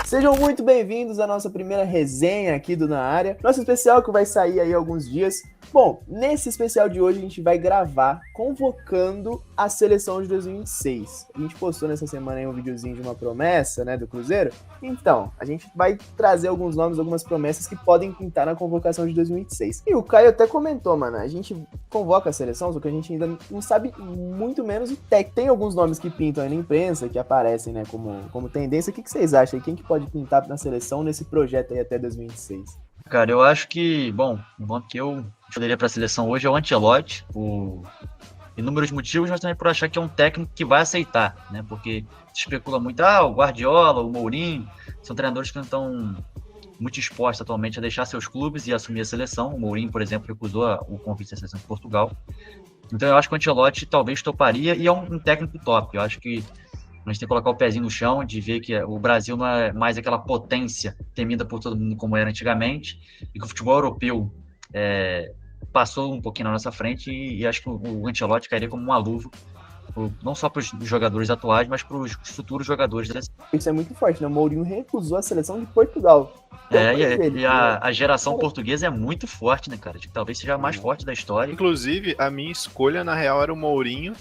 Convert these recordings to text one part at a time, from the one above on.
Sejam muito bem-vindos à nossa primeira resenha aqui do Na Área. Nosso especial que vai sair aí alguns dias. Bom, nesse especial de hoje a gente vai gravar convocando a seleção de 2026. A gente postou nessa semana aí um videozinho de uma promessa, né, do Cruzeiro. Então, a gente vai trazer alguns nomes, algumas promessas que podem pintar na convocação de 2026. E o Caio até comentou, mano, a gente convoca a seleção, só que a gente ainda não sabe muito menos o técnico. Tem alguns nomes que pintam aí na imprensa, que aparecem, né, como tendência. O que vocês acham aí? Quem que pode pintar na seleção nesse projeto aí até 2026? Cara, eu acho que, bom, o nome que eu escolheria para a seleção hoje é o Ancelotti, por inúmeros motivos, mas também por achar que é um técnico que vai aceitar, né? Porque se especula muito, o Guardiola, o Mourinho, são treinadores que não estão muito expostos atualmente a deixar seus clubes e assumir a seleção. O Mourinho, por exemplo, recusou o convite da seleção de Portugal. Então eu acho que o Ancelotti talvez toparia e é um técnico top. Eu acho que a gente tem que colocar o pezinho no chão, de ver que o Brasil não é mais aquela potência temida por todo mundo como era antigamente, e que o futebol europeu passou um pouquinho na nossa frente, e acho que o Ancelotti cairia como uma luva, não só para os jogadores atuais, mas para os futuros jogadores da seleção. Isso é muito forte, né? O Mourinho recusou a seleção de Portugal. A geração portuguesa é muito forte, né, cara? Talvez seja a mais forte da história. Inclusive, a minha escolha, na real, era o Mourinho,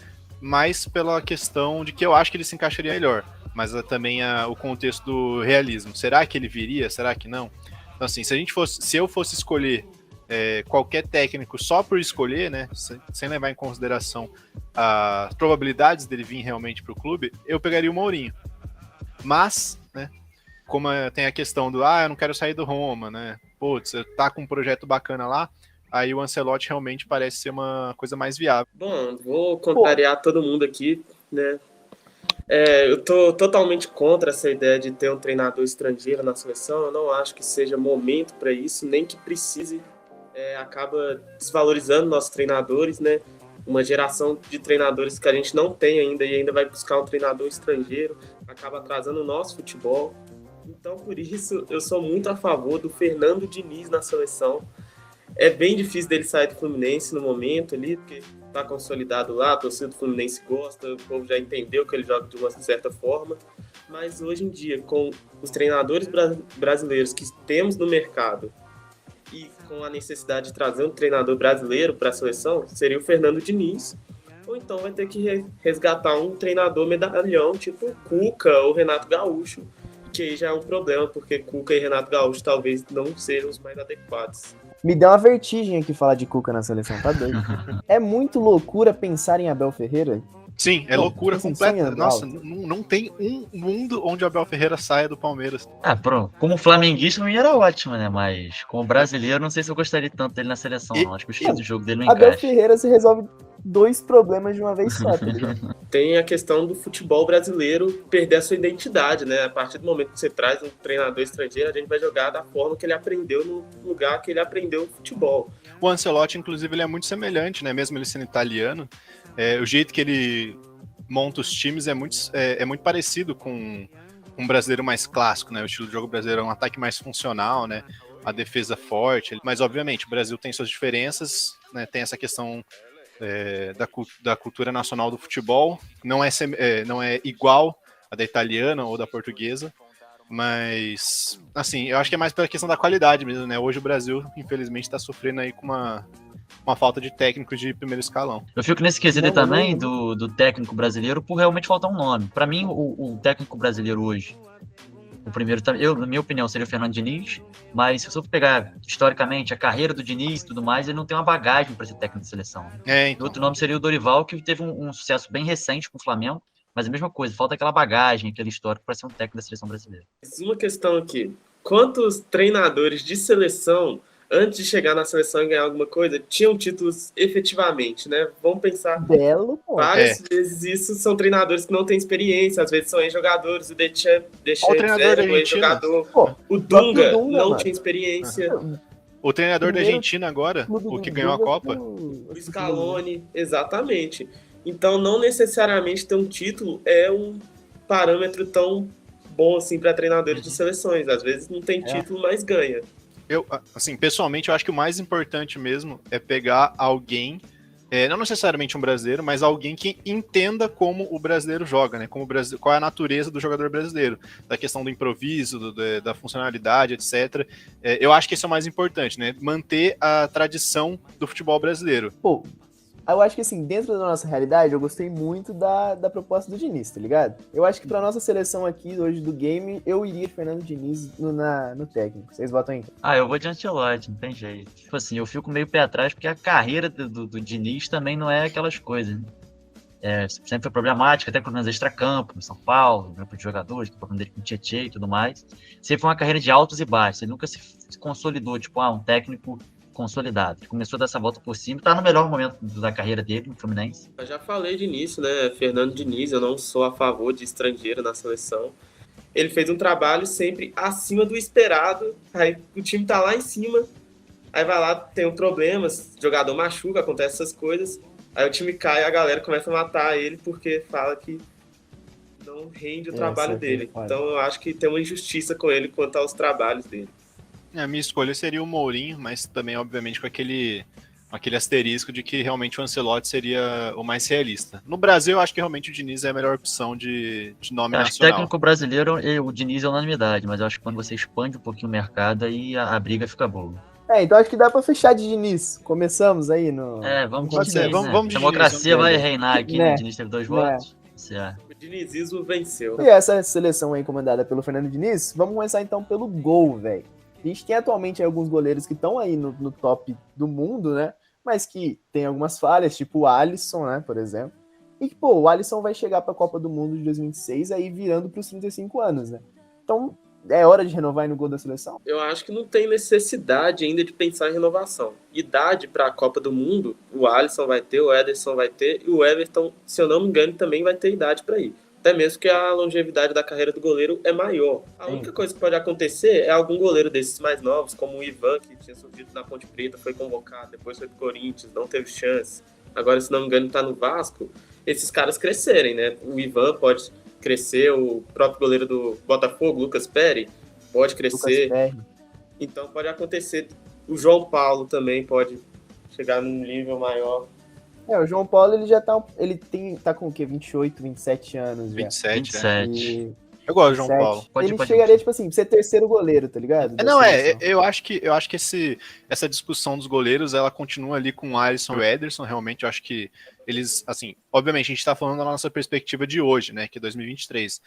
mais pela questão de que eu acho que ele se encaixaria melhor, mas também o contexto do realismo. Será que ele viria? Será que não? Então, assim, se eu fosse escolher qualquer técnico só por escolher, né, sem levar em consideração as probabilidades dele vir realmente para o clube, eu pegaria o Mourinho. Mas, né, como tem a questão do, eu não quero sair do Roma, né, putz, tá com um projeto bacana lá, aí o Ancelotti realmente parece ser uma coisa mais viável. Bom, vou contrariar todo mundo aqui, né? Eu tô totalmente contra essa ideia de ter um treinador estrangeiro na seleção. Eu não acho que seja momento para isso, nem que precise. Acaba desvalorizando nossos treinadores, né? Uma geração de treinadores que a gente não tem ainda e ainda vai buscar um treinador estrangeiro, acaba atrasando o nosso futebol. Então, por isso, eu sou muito a favor do Fernando Diniz na seleção. É bem difícil dele sair do Fluminense no momento ali, porque tá consolidado lá, a torcida do Fluminense gosta, o povo já entendeu que ele joga de uma certa forma. Mas hoje em dia, com os treinadores brasileiros que temos no mercado e com a necessidade de trazer um treinador brasileiro para a seleção, seria o Fernando Diniz. Ou então vai ter que resgatar um treinador medalhão, tipo o Cuca ou Renato Gaúcho, que aí já é um problema, porque Cuca e Renato Gaúcho talvez não sejam os mais adequados. Me dá uma vertigem aqui falar de Cuca na seleção, tá doido? É muito loucura pensar em Abel Ferreira? Sim, é loucura completa. Nossa, não tem um mundo onde o Abel Ferreira saia do Palmeiras. Pronto. Como flamenguista, não era ótimo, né? Mas como brasileiro, não sei se eu gostaria tanto dele na seleção, não. Acho que o estilo de jogo dele não encaixa. Abel Ferreira se resolve 2 problemas de uma vez só, tá ligado? Tem a questão do futebol brasileiro perder a sua identidade, né? A partir do momento que você traz um treinador estrangeiro, a gente vai jogar da forma que ele aprendeu no lugar que ele aprendeu o futebol. O Ancelotti, inclusive, ele é muito semelhante, né? Mesmo ele sendo italiano, o jeito que ele monta os times é muito parecido com um brasileiro mais clássico, né? O estilo de jogo brasileiro é um ataque mais funcional, né? A defesa forte, mas obviamente o Brasil tem suas diferenças, né? Tem essa questão da cultura nacional do futebol, não é igual a da italiana ou da portuguesa, mas assim, eu acho que é mais pela questão da qualidade mesmo, né? Hoje o Brasil, infelizmente, está sofrendo aí com uma falta de técnicos de primeiro escalão. Eu fico nesse quesito também do técnico brasileiro por realmente faltar um nome. Para mim, o técnico brasileiro hoje, o primeiro, na minha opinião, seria o Fernando Diniz, mas se eu for pegar historicamente a carreira do Diniz e tudo mais, ele não tem uma bagagem para ser técnico de seleção. Então. Outro nome seria o Dorival, que teve um sucesso bem recente com o Flamengo, mas a mesma coisa, falta aquela bagagem, aquele histórico para ser um técnico da seleção brasileira. Uma questão aqui, quantos treinadores de seleção, antes de chegar na seleção e ganhar alguma coisa, tinham títulos efetivamente, né? Vamos pensar. Belo, pô. Várias vezes isso são treinadores que não têm experiência, às vezes são ex-jogadores, o Deschamps era um ex-jogador, o Dunga não tinha experiência. O treinador da Argentina agora, o que ganhou a Copa. O Scaloni, exatamente. Então, não necessariamente ter um título é um parâmetro tão bom assim para treinadores de seleções. Às vezes não tem título, mas ganha. Pessoalmente, eu acho que o mais importante mesmo é pegar alguém não necessariamente um brasileiro, mas alguém que entenda como o brasileiro joga, né? Como qual é a natureza do jogador brasileiro, da questão do improviso, da funcionalidade, etc. Eu acho que esse é o mais importante, né? Manter a tradição do futebol brasileiro. Pô, eu acho que assim, dentro da nossa realidade, eu gostei muito da proposta do Diniz, tá ligado? Eu acho que pra nossa seleção aqui hoje do game, eu iria de Fernando Diniz no técnico. Vocês votam em quem? Eu vou de Ancelotti, não tem jeito. Tipo assim, eu fico meio pé atrás porque a carreira do Diniz também não é aquelas coisas, né? Sempre foi problemática, até problemas extra-campo, no São Paulo, grupo de jogadores, o problema dele com o Tietchan e tudo mais. Sempre foi uma carreira de altos e baixos, ele nunca se consolidou, tipo, um técnico consolidado. Ele começou dessa volta por cima, tá no melhor momento da carreira dele no Fluminense. Eu já falei de início, né? Fernando Diniz, eu não sou a favor de estrangeiro na seleção. Ele fez um trabalho sempre acima do esperado, aí o time tá lá em cima, aí vai lá, tem um problema, jogador machuca, acontece essas coisas, aí o time cai e a galera começa a matar ele porque fala que não rende o trabalho dele. Então eu acho que tem uma injustiça com ele quanto aos trabalhos dele. A minha escolha seria o Mourinho, mas também, obviamente, com aquele asterisco de que realmente o Ancelotti seria o mais realista. No Brasil, eu acho que realmente o Diniz é a melhor opção de nome acho nacional. Técnico brasileiro, o Diniz é unanimidade, mas eu acho que quando você expande um pouquinho o mercado, aí a briga fica boa. Então acho que dá pra fechar de Diniz. Começamos aí no... Vamos de Pode ser, Diniz, né? vamos de Democracia Diniz, vai reinar aqui, né? Né? O Diniz teve 2 votos. Certo. O dinizismo venceu. E essa seleção aí comandada pelo Fernando Diniz, vamos começar então pelo gol, velho. A gente tem atualmente aí alguns goleiros que estão aí no top do mundo, né? Mas que tem algumas falhas, tipo o Alisson, né, por exemplo. E que, pô, o Alisson vai chegar pra Copa do Mundo de 2026 aí virando pros 35 anos, né? Então, é hora de renovar aí no gol da seleção? Eu acho que não tem necessidade ainda de pensar em renovação. Idade para a Copa do Mundo, o Alisson vai ter, o Ederson vai ter, e o Everton, se eu não me engano, também vai ter idade para ir. Até mesmo que a longevidade da carreira do goleiro é maior. A única coisa que pode acontecer é algum goleiro desses mais novos, como o Ivan, que tinha surgido na Ponte Preta, foi convocado, depois foi pro Corinthians, não teve chance. Agora, se não me engano, tá no Vasco. Esses caras crescerem, né? O Ivan pode crescer, o próprio goleiro do Botafogo, Lucas Perry, pode crescer. Então pode acontecer. O João Paulo também pode chegar num nível maior. O João Paulo, ele já tá. Ele tá com o quê? 28, 27 anos já. 27. E... Eu gosto do João Paulo. Ele chegaria, tipo assim, pra ser terceiro goleiro, tá ligado? Eu acho que essa discussão dos goleiros, ela continua ali com o Alisson e o Ederson, realmente, eu acho que eles, assim, obviamente a gente tá falando da nossa perspectiva de hoje, né, que é 2023.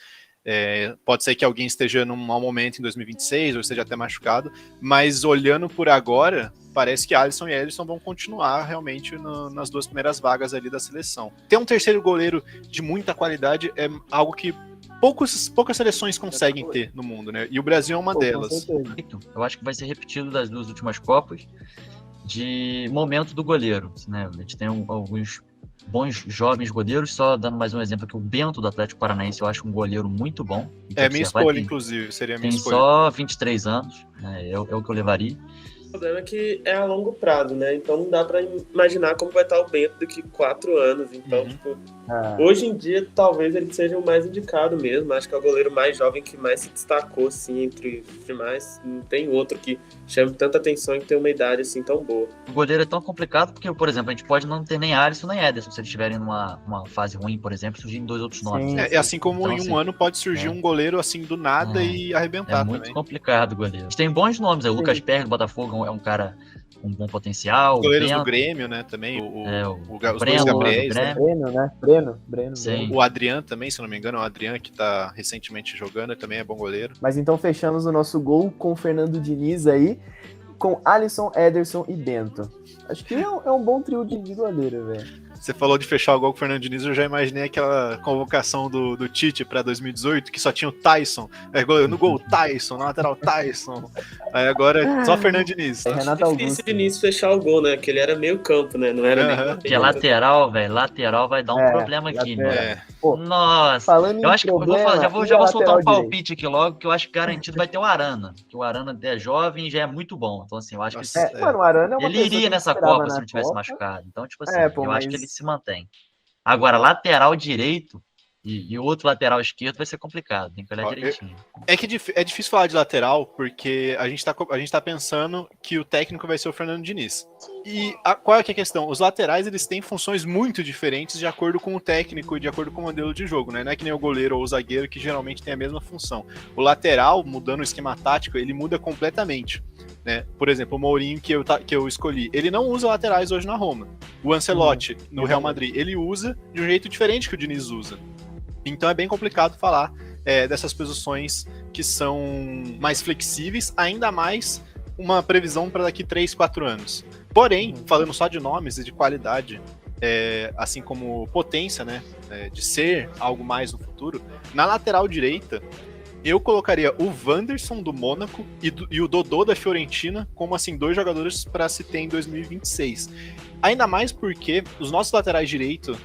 Pode ser que alguém esteja num mau momento em 2026, ou esteja até machucado, mas olhando por agora, parece que Alisson e Ederson vão continuar realmente nas 2 primeiras vagas ali da seleção. Ter um terceiro goleiro de muita qualidade é algo que poucas seleções conseguem ter no mundo, né? E o Brasil é uma delas. Eu acho que vai ser repetido das 2 últimas Copas de momento do goleiro, né? A gente tem alguns bons jovens goleiros, só dando mais um exemplo aqui, o Bento do Atlético Paranaense, eu acho um goleiro muito bom. Minha escolha, inclusive, seria a minha escolha. Tem só 23 anos, né? É o que eu levaria. O problema é que é a longo prazo, né? Então não dá pra imaginar como vai estar o Bento daqui 4 anos. Então, hoje em dia, talvez ele seja o mais indicado mesmo. Acho que é o goleiro mais jovem que mais se destacou, assim, entre os demais. Não tem outro que chame tanta atenção e tem uma idade, assim, tão boa. O goleiro é tão complicado porque, por exemplo, a gente pode não ter nem Alisson nem Ederson, se eles estiverem numa fase ruim, por exemplo, surgirem 2 outros nomes. Assim como então, em um ano pode surgir um goleiro, assim, do nada e arrebentar também. É muito complicado o goleiro. A gente tem bons nomes, o Lucas Perry do Botafogo é um cara com bom potencial. Goleiros do Grêmio, né, também. Os Breno, dois Gabriéis, né? Breno. O Adrian também, se não me engano, o Adrian que tá recentemente jogando, também é bom goleiro. Mas então fechamos o nosso gol com o Fernando Diniz aí, com Alisson, Ederson e Bento. Acho que é um bom trio de goleiro, velho. Você falou de fechar o gol com o Fernando Diniz, eu já imaginei aquela convocação do Tite para 2018, que só tinha o Tyson. No gol, Tyson, na lateral, Tyson. Aí agora só Fernando Diniz. É difícil de Diniz fechar o gol, né? Que ele era meio campo, né? Não era nem... Porque lateral, velho, lateral vai dar um problema aqui, né? Nossa, falando eu acho que problema, já vou soltar um palpite aqui logo, que eu acho que garantido vai ter o Arana. Que o Arana é jovem e já é muito bom. Então, assim, eu acho que mano, o Arana é uma ele iria nessa Copa se não tivesse machucado. Então, tipo assim, eu acho que ele se mantém. Agora, lateral direito, E o outro lateral esquerdo vai ser complicado, tem que olhar Ó, direitinho. É que é difícil falar de lateral, porque a gente tá pensando que o técnico vai ser o Fernando Diniz. E qual é que é a questão? Os laterais, eles têm funções muito diferentes de acordo com o técnico e de acordo com o modelo de jogo, né? Não é que nem o goleiro ou o zagueiro, que geralmente tem a mesma função. O lateral, mudando o esquema tático, ele muda completamente. Né? Por exemplo, o Mourinho que eu escolhi, ele não usa laterais hoje na Roma. O Ancelotti, no Real Madrid, ele usa de um jeito diferente que o Diniz usa. Então é bem complicado falar dessas posições que são mais flexíveis, ainda mais uma previsão para daqui 3, 4 anos. Porém, falando só de nomes e de qualidade, assim como potência, né, de ser algo mais no futuro, na lateral direita, eu colocaria o Wanderson do Mônaco e o Dodô da Fiorentina como assim 2 jogadores para se ter em 2026. Ainda mais porque os nossos laterais direitos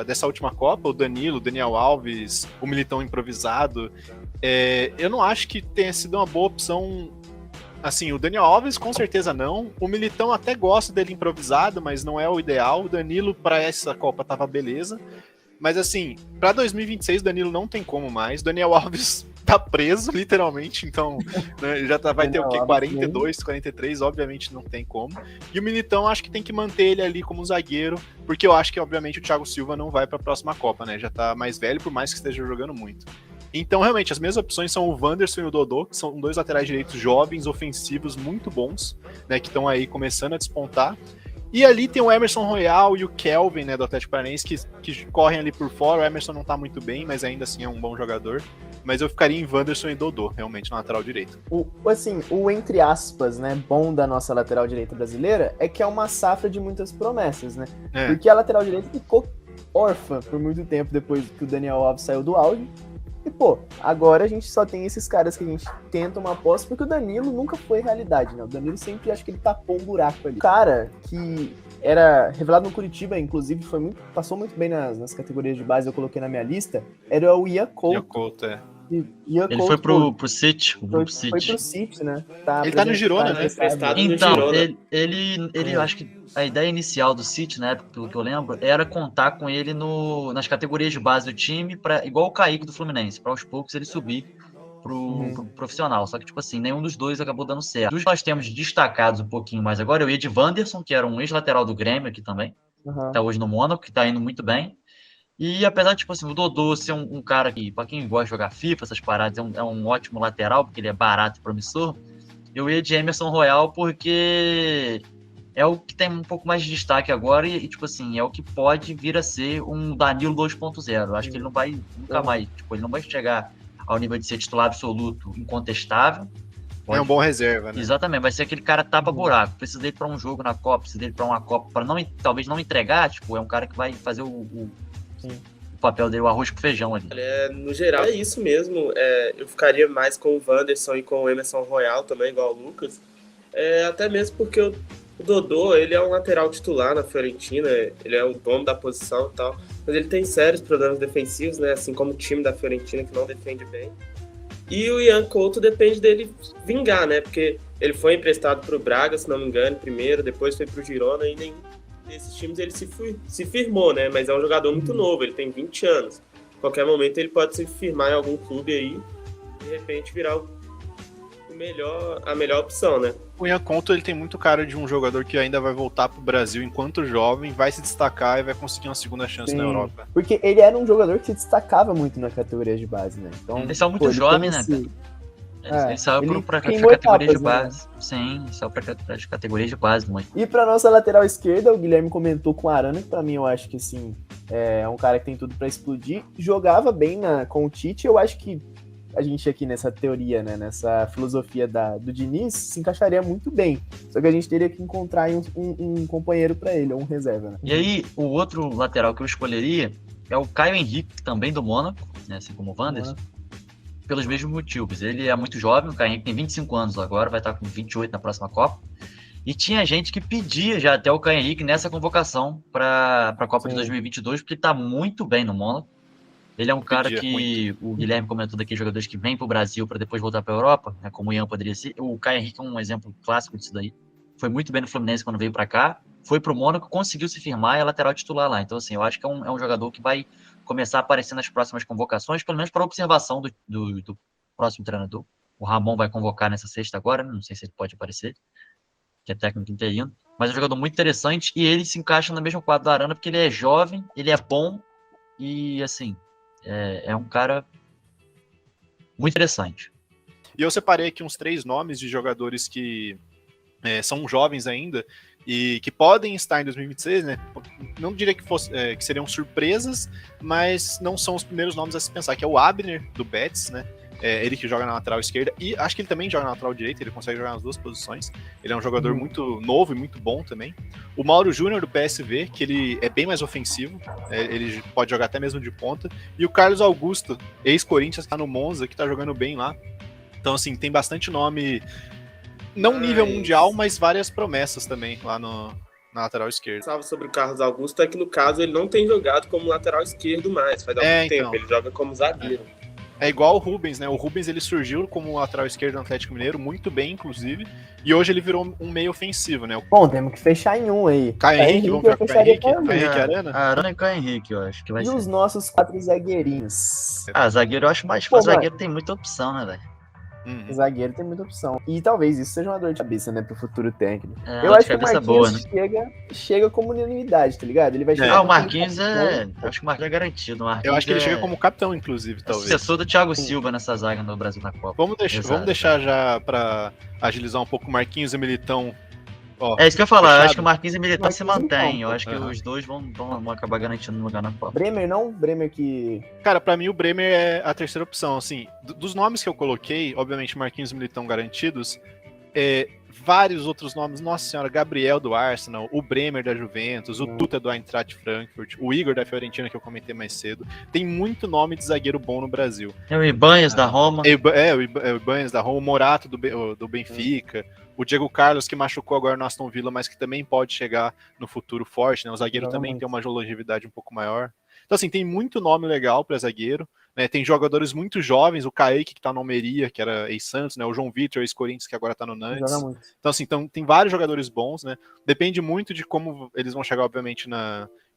dessa última Copa, o Danilo, o Daniel Alves, o Militão improvisado, eu não acho que tenha sido uma boa opção. Assim, o Daniel Alves com certeza não, o Militão até gosta dele improvisado, mas não é o ideal. O Danilo para essa Copa tava beleza, mas assim, para 2026 o Danilo não tem como mais. O Daniel Alves tá preso, literalmente, então né, vai ter o quê? 42, 43, obviamente não tem como. E o Militão acho que tem que manter ele ali como zagueiro, porque eu acho que obviamente o Thiago Silva não vai para a próxima Copa, né? Já tá mais velho, por mais que esteja jogando muito. Então, realmente, as mesmas opções são o Wanderson e o Dodô, que são 2 laterais direitos jovens, ofensivos, muito bons, né? Que estão aí começando a despontar. E ali tem o Emerson Royal e o Kelvin, né, do Atlético Paranaense, que correm ali por fora. O Emerson não tá muito bem, mas ainda assim é um bom jogador. Mas eu ficaria em Wanderson e Dodô, realmente, na lateral direita. O entre aspas, né, bom da nossa lateral direita brasileira é que é uma safra de muitas promessas, né? Porque a lateral direita ficou órfã por muito tempo depois que o Daniel Alves saiu do auge. E, pô, agora a gente só tem esses caras que a gente tenta uma aposta, porque o Danilo nunca foi realidade, né? O Danilo sempre, acho que ele tapou um buraco ali. O cara que era revelado no Curitiba, inclusive, passou muito bem nas categorias de base, eu coloquei na minha lista, era o Ian Couto. Ian Couto, Ele foi pro City, o grupo City. Foi pro City, né? Ele tá no Girona, né? Então, ele acho que a ideia inicial do City, né, pelo que eu lembro, era contar com ele nas categorias de base do time, igual o Kaique do Fluminense, para aos poucos ele subir pro profissional. Só que, tipo assim, nenhum dos dois acabou dando certo. Dos que nós temos destacados um pouquinho mais agora, eu ia de Wanderson, que era um ex-lateral do Grêmio aqui também, tá hoje no Mônaco, que tá indo muito bem. E apesar de, tipo assim, o Dodô ser um cara que, pra quem gosta de jogar FIFA, essas paradas, é um ótimo lateral, porque ele é barato e promissor, eu ia de Emerson Royal porque é o que tem um pouco mais de destaque agora e tipo assim, é o que pode vir a ser um Danilo 2.0. Acho que ele não vai nunca mais, tipo, ele não vai chegar ao nível de ser titular absoluto, incontestável. É um bom reserva, né? Exatamente, vai ser aquele cara tapa-buraco. Precisa dele pra um jogo na Copa, precisa dele pra uma Copa, para talvez não entregar, tipo, é um cara que vai fazer o papel dele, o arroz com feijão ali. No geral, é isso mesmo. Eu ficaria mais com o Wanderson e com o Emerson Royal também, igual o Lucas. Até mesmo porque o Dodô, ele é um lateral titular na Fiorentina, ele é o dono da posição e tal, mas ele tem sérios problemas defensivos, né? Assim como o time da Fiorentina, que não defende bem. E o Ian Couto depende dele vingar, né? Porque ele foi emprestado pro Braga, se não me engano, primeiro, depois foi pro Girona e nenhum desses times ele se firmou, né? Mas é um jogador muito novo, ele tem 20 anos. A qualquer momento ele pode se firmar em algum clube aí e de repente virar a melhor opção, né? O Ian Couto, ele tem muito cara de um jogador que ainda vai voltar pro Brasil enquanto jovem, vai se destacar e vai conseguir uma segunda chance na Europa. Porque ele era um jogador que se destacava muito na categoria de base, né? Então, eles são muito jovens, né, cara? Ele saiu pra categoria de base. Né? Sim, saiu pra categoria de base. Mãe. E pra nossa lateral esquerda, o Guilherme comentou com o Arana, que pra mim eu acho que assim, é um cara que tem tudo pra explodir. Jogava bem com o Tite, eu acho que a gente aqui nessa teoria, né, nessa filosofia do Diniz, se encaixaria muito bem. Só que a gente teria que encontrar um companheiro pra ele, ou um reserva, né? E aí, o outro lateral que eu escolheria é o Caio Henrique, também do Mônaco, né, assim como o Wanderson, pelos mesmos motivos. Ele é muito jovem, o Caio Henrique tem 25 anos agora, vai estar com 28 na próxima Copa. E tinha gente que pedia já até o Caio Henrique nessa convocação para a Copa de 2022, porque ele está muito bem no Mônaco. Ele é um cara que o Guilherme comentou daqui, jogadores que vêm para o Brasil para depois voltar para a Europa, né, como o Ian poderia ser. O Caio Henrique é um exemplo clássico disso daí. Foi muito bem no Fluminense quando veio para cá. foi pro Mônaco, conseguiu se firmar e é lateral titular lá. Então, assim, eu acho que é um jogador que vai começar a aparecer nas próximas convocações, pelo menos para observação do próximo treinador. O Ramon vai convocar nessa sexta agora, não sei se ele pode aparecer, que é técnico interino, mas é um jogador muito interessante e ele se encaixa no mesmo quadro da Arana porque ele é jovem, ele é bom e, assim, é um cara muito interessante. E eu separei aqui uns 3 nomes de jogadores que são jovens ainda e que podem estar em 2026, né? Não diria que seriam surpresas, mas não são os primeiros nomes a se pensar, que é o Abner, do Betis, né? Ele que joga na lateral esquerda, e acho que ele também joga na lateral direita, ele consegue jogar nas duas posições. Ele é um jogador muito novo e muito bom também. O Mauro Júnior, do PSV, que ele é bem mais ofensivo, ele pode jogar até mesmo de ponta. E o Carlos Augusto, ex-Corinthians, que tá no Monza, que tá jogando bem lá. Então, assim, tem bastante nome, não nível mundial, mas várias promessas também lá na lateral esquerda. Salve sobre o Carlos Augusto é que, no caso, ele não tem jogado como lateral esquerdo mais, faz algum tempo, ele joga como zagueiro. É igual o Rubens, né? O Rubens, ele surgiu como lateral esquerdo do Atlético Mineiro, muito bem, inclusive, e hoje ele virou um meio ofensivo, né? Bom, temos que fechar em um aí. Caio Henrique, vamos ficar com o Caio Henrique? Caio Henrique Arana? Arana e Caio Henrique, eu acho que vai ser. E os nossos 4 zagueirinhos? Zagueiro eu acho mais fácil. Zagueiro tem muita opção, né, velho? Zagueiro tem muita opção. E talvez isso seja uma dor de cabeça, né, pro futuro técnico. Eu acho que o Marquinhos boa, né? chega como unanimidade, tá ligado? Ele vai chegar. O Marquinhos acho que o Marquinhos é garantido. Eu acho que ele chega como capitão, inclusive, talvez. Sucessor do Thiago Silva nessa zaga no Brasil na Copa. Vamos deixar já pra agilizar um pouco o Marquinhos e o Militão. É isso que eu ia falar, eu acho que o Marquinhos e o Militão se Marquinhos mantêm. Eu acho que os dois vão acabar garantindo um lugar na Copa. Bremer não? Bremer que... Cara, pra mim o Bremer é a terceira opção, assim. Dos nomes que eu coloquei, obviamente Marquinhos e Militão garantidos, vários outros nomes, nossa senhora, Gabriel do Arsenal, o Bremer da Juventus, o Tuta do Eintracht Frankfurt, o Igor da Fiorentina, que eu comentei mais cedo. Tem muito nome de zagueiro bom no Brasil. É o Ibanez da Roma. O Ibanez da Roma, o Morato do Benfica, o Diego Carlos, que machucou agora no Aston Villa, mas que também pode chegar no futuro forte, né? O zagueiro também tem uma longevidade um pouco maior. Então, assim, tem muito nome legal para zagueiro, né? Tem jogadores muito jovens, o Kaique, que tá no Almeria, que era ex-Santos, né? O João Vitor, ex-Corinthians, que agora tá no Nantes. Então, assim, tem vários jogadores bons, né? Depende muito de como eles vão chegar, obviamente,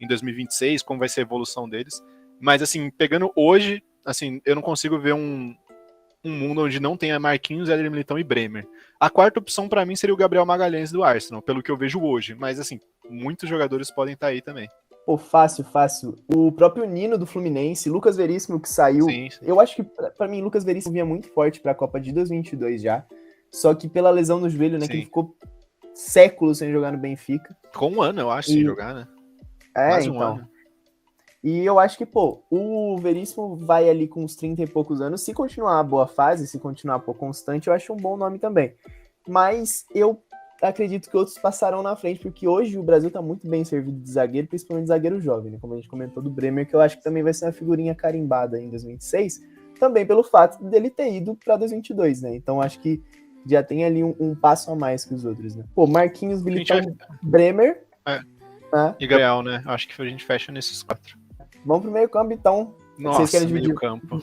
em 2026, como vai ser a evolução deles. Mas, assim, pegando hoje, assim, eu não consigo ver um mundo onde não tenha Marquinhos, Éder Militão e Bremer. A quarta opção para mim seria o Gabriel Magalhães do Arsenal, pelo que eu vejo hoje. Mas, assim, muitos jogadores podem estar aí também. Pô, fácil. O próprio Nino do Fluminense, Lucas Veríssimo que saiu. Sim. Eu acho que, pra mim, Lucas Veríssimo vinha muito forte pra Copa de 2022 já. Só que pela lesão no joelho, né, que ele ficou séculos sem jogar no Benfica. Com um ano, eu acho, sem jogar, né? Quase um ano. E eu acho que, pô, o Veríssimo vai ali com uns 30 e poucos anos. Se continuar a boa fase, se continuar constante, eu acho um bom nome também. Mas eu acredito que outros passarão na frente, porque hoje o Brasil tá muito bem servido de zagueiro, principalmente zagueiro jovem, né? Como a gente comentou do Bremer, que eu acho que também vai ser uma figurinha carimbada em 2026, também pelo fato dele ter ido pra 2022, né? Então acho que já tem ali um passo a mais que os outros, né? Pô, Marquinhos, Militão, Bremer... E Gabriel, né? Acho que a gente fecha nesses 4. Vamos pro meio campo, então. Nossa, vocês querem dividir? meio campo.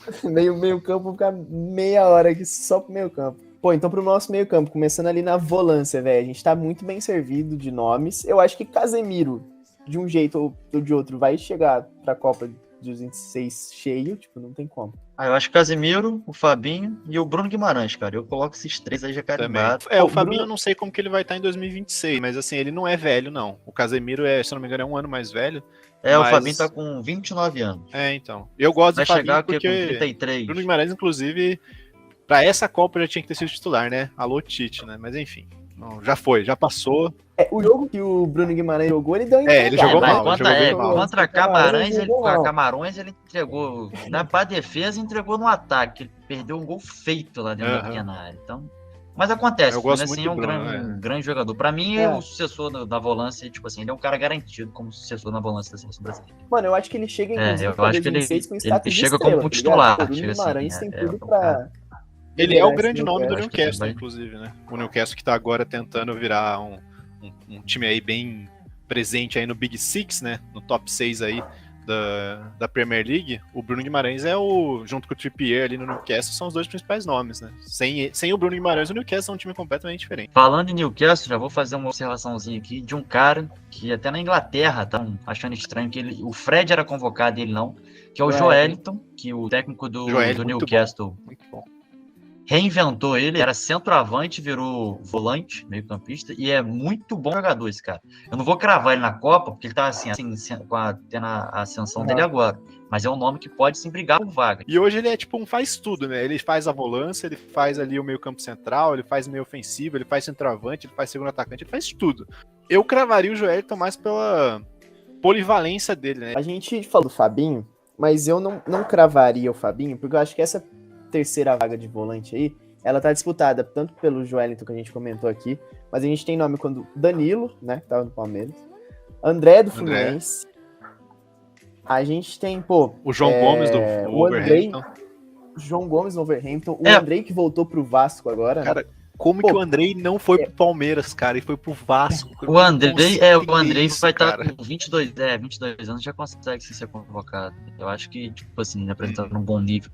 meio campo, vou ficar meia hora aqui só pro meio campo. Pô, então pro nosso meio campo, começando ali na volância, velho, a gente tá muito bem servido de nomes. Eu acho que Casemiro, de um jeito ou de outro, vai chegar pra Copa de 26 cheio, tipo, não tem como. Eu acho que o Casemiro, o Fabinho e o Bruno Guimarães, cara. Eu coloco esses 3 aí já carimbados. O Fabinho eu não sei como que ele vai estar em 2026, mas assim, ele não é velho, não. O Casemiro se eu não me engano, é um ano mais velho. O Fabinho tá com 29 anos. Então. Eu gosto do Fabinho chegar porque com 33. Bruno Guimarães, inclusive, pra essa Copa já tinha que ter sido titular, né? Alô, Tite, né? Mas enfim. Não, já foi, já passou. O jogo que o Bruno Guimarães jogou, ele deu ele jogou mal. Contra Camarões, ele entregou pra defesa e entregou no ataque. Ele perdeu um gol feito lá dentro da pequena área. Então, mas acontece, ele assim, é um grande jogador. Pra mim, é o sucessor da volância, tipo assim, ele é um cara garantido como sucessor na volância da seleção brasileira. Mano, eu acho que ele chega em eu acho que ele chega estrela, como titular. O Bruno Guimarães tem tudo pra... Ele é o grande nome do Newcastle, inclusive, né? O Newcastle que tá agora tentando virar um time aí bem presente aí no Big Six, né? No top 6 aí da Premier League, o Bruno Guimarães junto com o Trippier ali no Newcastle, são os dois principais nomes, né? Sem o Bruno Guimarães, o Newcastle é um time completamente diferente. Falando em Newcastle, já vou fazer uma observaçãozinha aqui de um cara que até na Inglaterra estão achando estranho que o Fred era convocado e ele não, que é o Joelinton, que o técnico do Newcastle muito bom. Reinventou ele, era centroavante, virou volante, meio-campista, e é muito bom jogador esse cara. Eu não vou cravar ele na Copa, porque ele tá tendo a ascensão dele agora. Mas é um nome que pode sim brigar por vaga. E hoje ele é tipo um faz tudo, né? Ele faz a volância, ele faz ali o meio campo central, ele faz meio ofensivo, ele faz centroavante, ele faz segundo atacante, ele faz tudo. Eu cravaria o Joelinton mais pela polivalência dele, né? A gente falou do Fabinho, mas eu não cravaria o Fabinho, porque eu acho que essa terceira vaga de volante aí, ela tá disputada tanto pelo Joelinton que a gente comentou aqui, mas a gente tem nome quando Danilo, né, que tava no Palmeiras, André do Fluminense, a gente tem, o João Gomes do Wolverhampton. João Gomes no Wolverhampton, o Andrei que voltou pro Vasco agora, cara, né? Como que o Andrei não foi pro Palmeiras, cara, e foi pro Vasco? O Andrei vai estar com 22 anos, já consegue ser convocado. Eu acho que, tipo assim, apresentando um bom nível.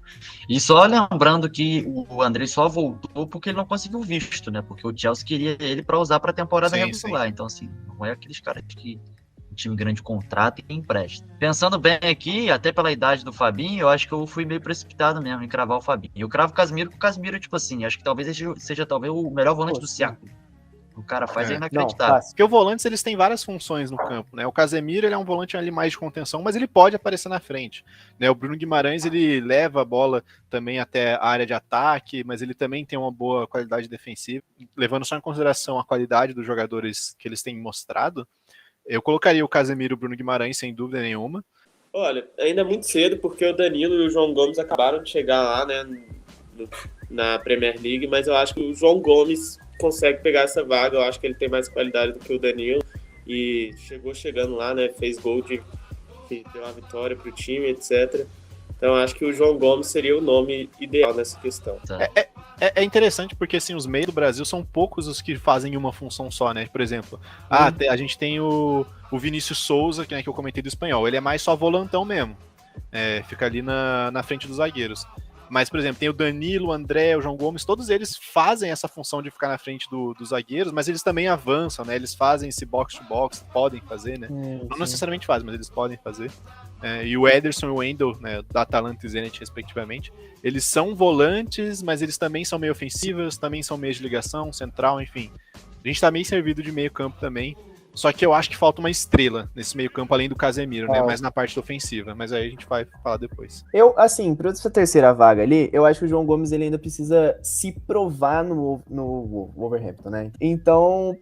E só lembrando que o Andrei só voltou porque ele não conseguiu visto, né? Porque o Chelsea queria ele para usar pra temporada regular. Então, assim, não é aqueles caras que o time grande contrata e empresta. Pensando bem aqui, até pela idade do Fabinho, eu acho que eu fui meio precipitado mesmo em cravar o Fabinho. Eu cravo o Casemiro, porque o Casemiro, tipo assim, acho que talvez seja o melhor volante do século. O cara faz é inacreditável. Porque os volantes, eles têm várias funções no campo, né? O Casemiro, ele é um volante ali mais de contenção, mas ele pode aparecer na frente, né? O Bruno Guimarães, ele leva a bola também até a área de ataque, mas ele também tem uma boa qualidade defensiva. Levando só em consideração a qualidade dos jogadores que eles têm mostrado, eu colocaria o Casemiro e o Bruno Guimarães, sem dúvida nenhuma. Olha, ainda é muito cedo, porque o Danilo e o João Gomes acabaram de chegar lá, né, na Premier League, mas eu acho que o João Gomes consegue pegar essa vaga. Eu acho que ele tem mais qualidade do que o Danilo e chegando lá, né, fez gol que deu a vitória pro time, etc. Então eu acho que o João Gomes seria o nome ideal nessa questão. É interessante porque, assim, os meios do Brasil são poucos os que fazem uma função só, né? Por exemplo, a gente tem o Vinícius Souza, que eu comentei do espanhol. Ele é mais só volantão mesmo. Fica ali na frente dos zagueiros. Mas, por exemplo, tem o Danilo, o André, o João Gomes, todos eles fazem essa função de ficar na frente dos zagueiros, mas eles também avançam, né? Eles fazem esse box-to-box, podem fazer, né? Não necessariamente fazem, mas eles podem fazer. E o Ederson e o Wendel, né, da Atalanta e Zenit, respectivamente, eles são volantes, mas eles também são meio ofensivos, também são meio de ligação, central, enfim. A gente tá meio servido de meio campo também. Só que eu acho que falta uma estrela nesse meio campo, além do Casemiro, né? Mais na parte ofensiva. Mas aí a gente vai falar depois. Eu, assim, para essa terceira vaga ali, eu acho que o João Gomes ele ainda precisa se provar no Wolverhampton, né? Então,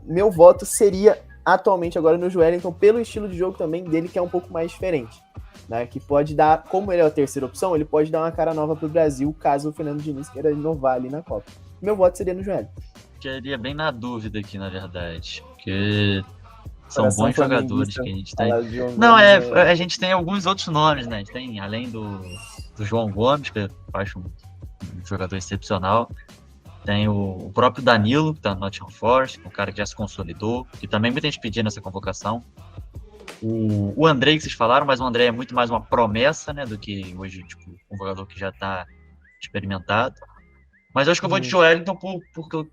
meu voto seria atualmente agora no Joelinton, pelo estilo de jogo também dele, que é um pouco mais diferente. Né? Que pode dar, como ele é a terceira opção, ele pode dar uma cara nova pro Brasil, caso o Fernando Diniz queira inovar ali na Copa. Meu voto seria no Joelinton. Ficaria bem na dúvida aqui, na verdade, porque são bons jogadores que a gente tem. Não, a gente tem alguns outros nomes, né? A gente tem, além do João Gomes, que eu acho um jogador excepcional, tem o próprio Danilo, que tá no Nottingham Forest, um cara que já se consolidou, que também muita gente pedindo essa convocação. O Andrei, que vocês falaram, mas o Andrei é muito mais uma promessa, né, do que hoje, tipo, um jogador que já tá experimentado. Mas eu acho que eu vou de Joelinton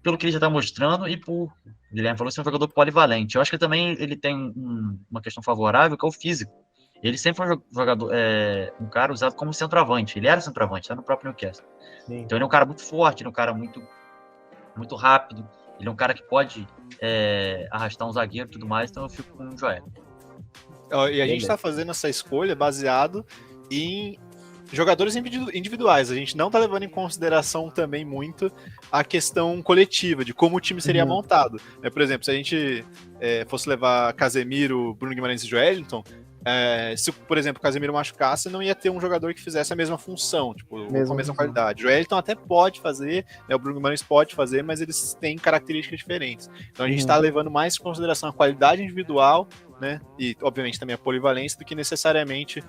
pelo que ele já tá mostrando e por, o Guilherme falou, ser um jogador polivalente. Eu acho que também ele tem uma questão favorável, que é o físico. Ele sempre foi um jogador, um cara usado como centroavante. Ele era centroavante, tá no próprio Newcastle. Sim. Então ele é um cara muito forte, ele é um cara muito, muito rápido. Ele é um cara que pode arrastar um zagueiro e tudo mais, então eu fico com o Joelinton. E a gente tá fazendo essa escolha baseado em jogadores individuais. A gente não tá levando em consideração também muito a questão coletiva, de como o time seria montado. Por exemplo, se a gente fosse levar Casemiro, Bruno Guimarães e Joelinton, se, por exemplo, o Casemiro machucasse, não ia ter um jogador que fizesse a mesma função, tipo, com a mesma qualidade. O Joelinton até pode fazer, né, o Bruno Guimarães pode fazer, mas eles têm características diferentes. Então a gente tá levando mais em consideração a qualidade individual, né, e obviamente também a polivalência, do que necessariamente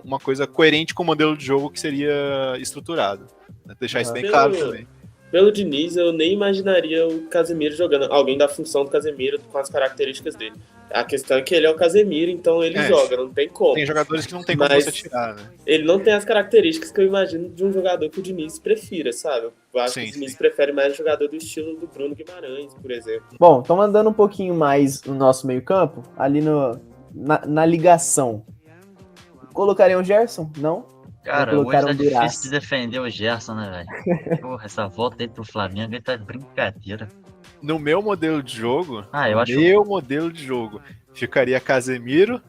uma coisa coerente com o modelo de jogo que seria estruturado. Né? Deixar isso bem claro também. Pelo Diniz, eu nem imaginaria o Casemiro jogando. Alguém da função do Casemiro com as características dele. A questão é que ele é o Casemiro, então ele joga, não tem como. Tem jogadores que não tem como você tirar, né? Ele não tem as características que eu imagino de um jogador que o Diniz prefira, sabe? Eu acho que o Diniz prefere mais um jogador do estilo do Bruno Guimarães, por exemplo. Bom, então andando um pouquinho mais no nosso meio-campo, ali na ligação. Colocaria o Gerson? Não? Cara, hoje tá difícil de defender o Gerson, né, velho? Porra, essa volta aí pro Flamengo aí tá de brincadeira. No meu modelo de jogo, modelo de jogo, ficaria Casemiro,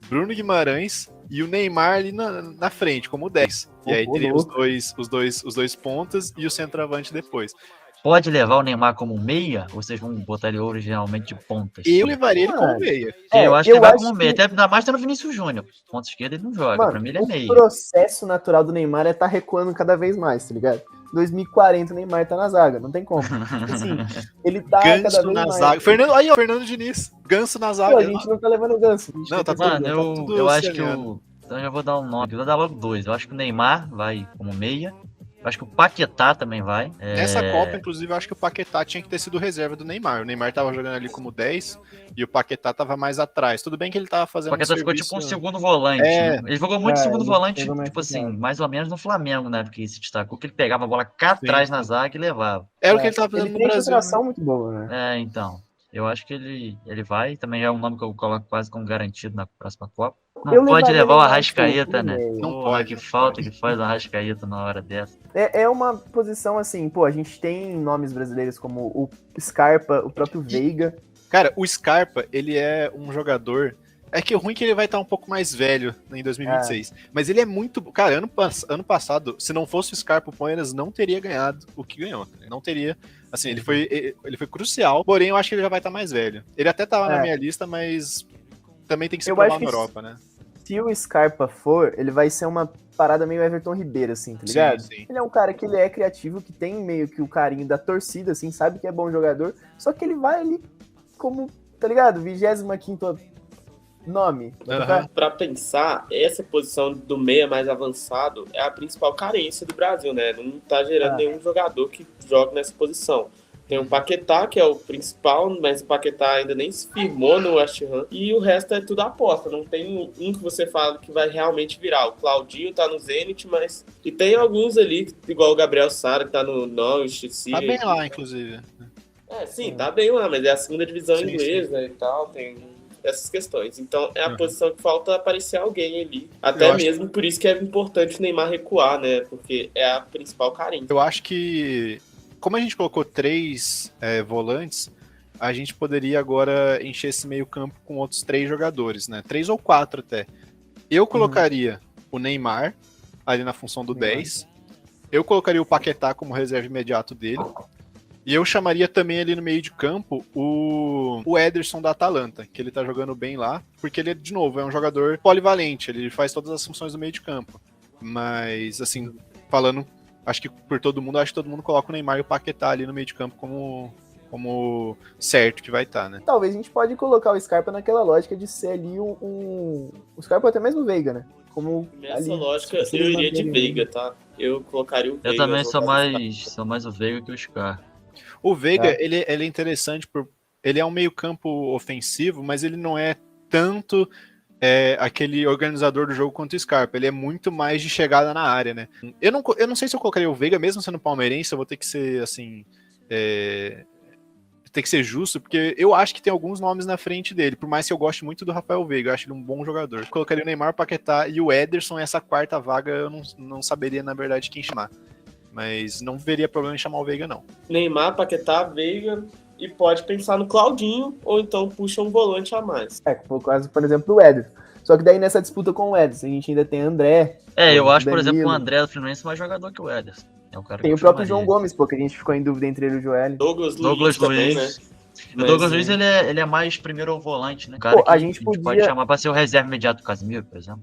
Bruno Guimarães e o Neymar ali na frente, como 10. E aí teria os dois pontas e o centroavante depois. Pode levar o Neymar como meia? Ou vocês vão botar ele originalmente de pontas? Eu levaria ele como meia. Eu acho que ele vai como meia. Até ainda mais tendo o Vinícius Júnior. Ponta esquerda ele não joga. Mano, pra mim ele é meia. O processo natural do Neymar é estar recuando cada vez mais, tá ligado? 2040 o Neymar tá na zaga, não tem como. Assim, ele tá Ganso cada vez na mais. Zaga. Fernando Diniz. Ganso na zaga. Pô, a gente não tá levando o Ganso. Não, tá mano, eu acho que então eu já vou dar um nome. Eu vou dar logo 2. Eu acho que o Neymar vai como meia. Eu acho que o Paquetá também vai. Nessa Copa, inclusive, eu acho que o Paquetá tinha que ter sido reserva do Neymar. O Neymar tava jogando ali como 10 e o Paquetá tava mais atrás. Tudo bem que ele tava fazendo o Paquetá ficou tipo um segundo volante. Né? Ele jogou muito segundo volante, tipo assim, mais ou menos no Flamengo, né? Porque se destacou que ele pegava a bola cá atrás na zaga e levava. Era o que ele tava fazendo no Brasil. Ele tem infiltração muito boa, né? Então. Eu acho que ele vai. Também já é um nome que eu coloco quase como garantido na próxima Copa. Não pode levar o Arrascaeta, né? Não pode. Que falta que faz o Arrascaeta na hora dessa. É uma posição assim, pô, a gente tem nomes brasileiros como o Scarpa, o próprio Veiga. Cara, o Scarpa, ele é um jogador... É que o ruim é que ele vai estar um pouco mais velho em 2026. Mas ele é muito... Cara, ano passado, se não fosse o Scarpa, o Palmeiras não teria ganhado o que ganhou. Não teria... Assim, ele foi crucial, porém eu acho que ele já vai estar mais velho. Ele até tava na minha lista, mas também tem que se provar na Europa, né? Se o Scarpa for, ele vai ser uma parada meio Everton Ribeiro, assim, tá ligado? Sim. Ele é um cara que ele é criativo, que tem meio que o carinho da torcida, assim, sabe que é bom jogador, só que ele vai ali como, tá ligado? 25º nome. Pra pensar, essa posição do meia mais avançado é a principal carência do Brasil, né? Não tá gerando nenhum jogador que joga nessa posição. Tem o Paquetá, que é o principal, mas o Paquetá ainda nem se firmou no West Ham. E o resto é tudo aposta. Não tem um que você fala que vai realmente virar. O Claudinho tá no Zenit, mas... E tem alguns ali, igual o Gabriel Sara, que tá no Norwich City. Tá bem lá, inclusive. Sim, tá bem lá, mas é a segunda divisão inglesa e tal, tem essas questões. Então, é a posição que falta aparecer alguém ali. Até mesmo por isso que é importante o Neymar recuar, né? Porque é a principal carência. Eu acho que... Como a gente colocou 3 volantes, a gente poderia agora encher esse meio campo com outros 3 jogadores, né? 3 ou 4 até. Eu colocaria o Neymar ali na função do 10. Eu colocaria o Paquetá como reserva imediato dele. E eu chamaria também ali no meio de campo o Ederson da Atalanta, que ele tá jogando bem lá, porque ele, de novo, é um jogador polivalente, ele faz todas as funções do meio de campo. Mas, assim, falando... Acho que por todo mundo, todo mundo coloca o Neymar e o Paquetá ali no meio de campo como certo que vai estar, né? Talvez a gente pode colocar o Scarpa naquela lógica de ser ali o Scarpa até mesmo o Veiga, né? Como nessa ali, lógica, eu iria de Veiga, tá? Eu colocaria o Veiga. Eu também sou mais o Veiga que o Scarpa. O Veiga, ele é interessante, ele é um meio campo ofensivo, mas ele não é tanto... aquele organizador do jogo quanto o Scarpa. Ele é muito mais de chegada na área, né? Eu não sei se eu colocaria o Veiga, mesmo sendo palmeirense, eu vou ter que ser, assim... Tem que ser justo, porque eu acho que tem alguns nomes na frente dele, por mais que eu goste muito do Rafael Veiga, eu acho ele um bom jogador. Eu colocaria o Neymar, o Paquetá e o Ederson, essa quarta vaga eu não saberia, na verdade, quem chamar. Mas não veria problema em chamar o Veiga, não. Neymar, Paquetá, Veiga... E pode pensar no Claudinho, ou então puxa um volante a mais. Por causa, por exemplo, do Ederson. Só que daí nessa disputa com o Ederson, a gente ainda tem André. Eu acho, por exemplo, o André do Fluminense mais jogador que o Ederson. É o cara tem o próprio João Gomes, que a gente ficou em dúvida entre ele e o Joel. Douglas Luiz também, né? O Douglas Luiz, ele é mais primeiro volante, né? Cara, a gente pode chamar pra ser o reserva imediato do Casemiro, por exemplo.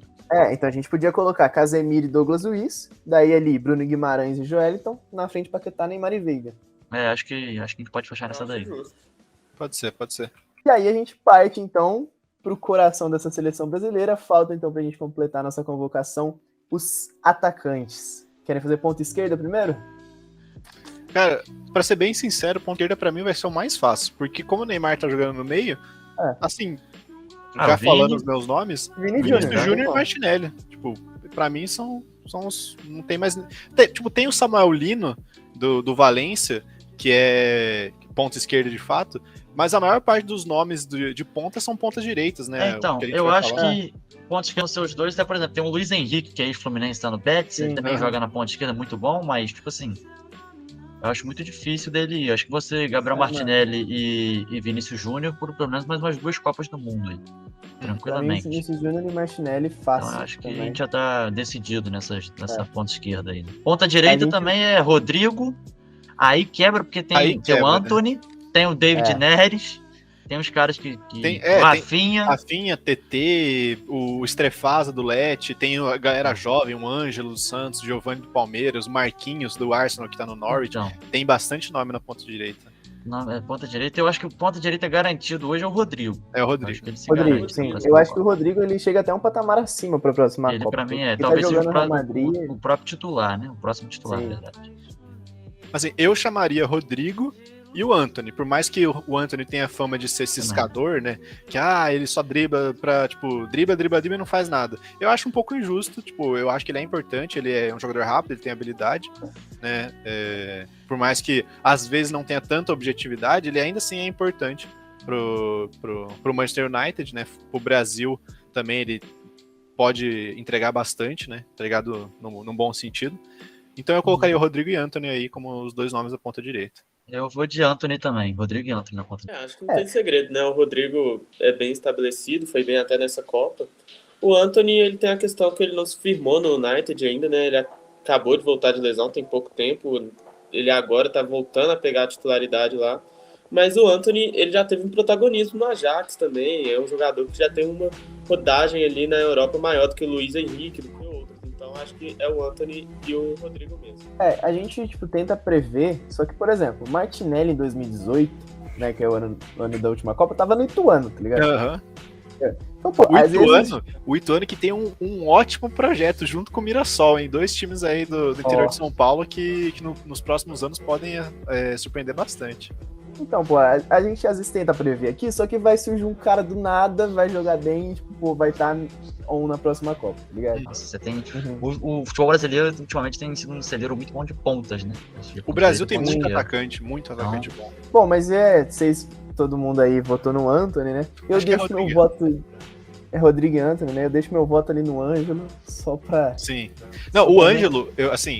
Então a gente podia colocar Casemiro e Douglas Luiz, daí ali Bruno Guimarães e Joeliton, na frente Paquetá, Neymar e Veiga. Acho que a gente pode fechar nessa daí. Pode ser. E aí a gente parte, então, pro coração dessa seleção brasileira. Falta, então, pra gente completar nossa convocação, os atacantes. Querem fazer ponta esquerda primeiro? Cara, pra ser bem sincero, ponta esquerda pra mim vai ser o mais fácil, porque como o Neymar tá jogando no meio, assim, já falando os meus nomes, Vinícius Júnior e Martinelli. Tipo, pra mim são os... Não tem mais... Tem o Samuel Lino, do Valência, que é ponta esquerda de fato, mas a maior parte dos nomes de ponta são pontas direitas, né? Então, eu acho que pontos que vão ser os dois, por exemplo, tem o Luiz Henrique, que é ex-Fluminense, tá no Betis, ele também joga na ponta esquerda, muito bom, mas, tipo assim, eu acho muito difícil dele ir. Acho que você, Gabriel Martinelli e Vinícius Júnior, por pelo menos mais umas 2 Copas do Mundo aí. Tranquilamente. Vinícius Júnior e Martinelli fácil. Então, acho que a gente já tá decidido nessa ponta esquerda aí. Ponta direita também é Rodrigo. Aí quebra, porque tem o Antony, né? Tem o David Neres, tem os caras que o Rafinha. Rafinha, TT, o Strefasa do Lete, tem a galera jovem, o Ângelo do Santos, Giovanni do Palmeiras, o Marquinhos do Arsenal que tá no Norwich. Então, tem bastante nome na ponta direita. Ponta direita, eu acho que o ponta direita garantido hoje é o Rodrigo. É o Rodrigo. Acho que ele sim. Eu acho que o Rodrigo ele chega até um patamar acima para a próxima Copa. Ele pra mim talvez seja o próprio titular, né? O próximo titular, na verdade. Assim, eu chamaria Rodrigo e o Antony, por mais que o Antony tenha fama de ser ciscador, né? Que ele só dribla pra, tipo, dribla e não faz nada. Eu acho um pouco injusto, tipo, eu acho que ele é importante, ele é um jogador rápido, ele tem habilidade, né? Por mais que às vezes não tenha tanta objetividade, ele ainda assim é importante pro Manchester United, né? Pro Brasil também ele pode entregar bastante, né? Entregado num bom sentido. Então eu colocaria o Rodrigo e Antony aí como os dois nomes da ponta direita. Eu vou de Antony também, Rodrigo e Antony na ponta direita. Acho que não tem segredo, né? O Rodrigo é bem estabelecido, foi bem até nessa Copa. O Antony, ele tem a questão que ele não se firmou no United ainda, né? Ele acabou de voltar de lesão, tem pouco tempo. Ele agora tá voltando a pegar a titularidade lá. Mas o Antony, ele já teve um protagonismo no Ajax também. É um jogador que já tem uma rodagem ali na Europa maior do que o Luiz Henrique, do que outros. Então acho que é o Antony e o Rodrigo mesmo. A gente tenta prever, só que, por exemplo, o Martinelli em 2018, né, que é o ano da última Copa, tava no Ituano, tá ligado? Aham. Então, pô, o Ituano que tem um ótimo projeto junto com o Mirassol, hein? 2 times aí do interior de São Paulo que nos próximos anos podem surpreender bastante. Então, pô, a gente às vezes tenta prever aqui, só que vai surgir um cara do nada, vai jogar bem, vai estar na próxima Copa, tá ligado? Nossa, você tem... O futebol brasileiro, ultimamente, tem sido um celeiro muito bom de pontas, né? O Brasil tem muito atacante bom. Bom, mas todo mundo aí votou no Antony, né? Eu deixo meu voto... É Rodrigo e Antony, né? Eu deixo meu voto ali no Ângelo, só pra... Sim. Não, o Ângelo,